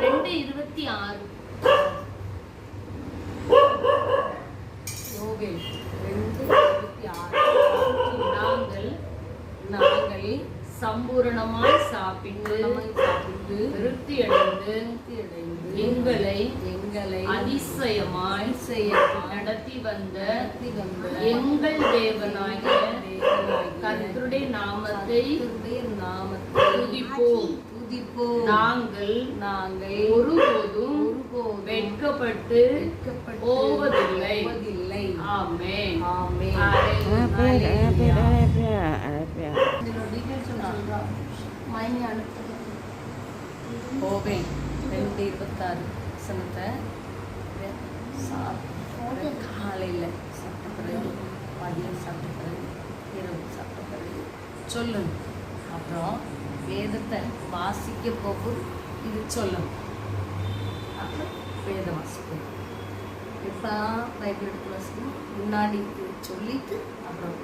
2:26 யோவேல் 2:26 நாங்கள் சம்பூரணமாய் சாப்பிட்டு திருப்தி அடைந்து எங்களை அதிசயமாய் நடத்தி வந்த எங்கள் தேவனாகிய கர்த்தருடைய நாமத்தை துதிப்போம். நாங்கள் ஒருபோதும் வெட்கப்பட்டு போவதில்லை. ஆமென். யோவேல் 2:26 காலையில் சாப்பிட்ட பிறகு, மதியம் சாப்பிட்ட பிறகு, இரவு சாப்பிட்ட பிறகு சொல்லணும். அப்புறம் வேதத்தை வாசிக்க போகும் இது சொல்லணும். அப்புறம் வேதம் வாசிக்கணும். இப்போ பைபிள் எடுத்து வாசிக்கணும். முன்னாடி சொல்லிட்டு அப்புறம்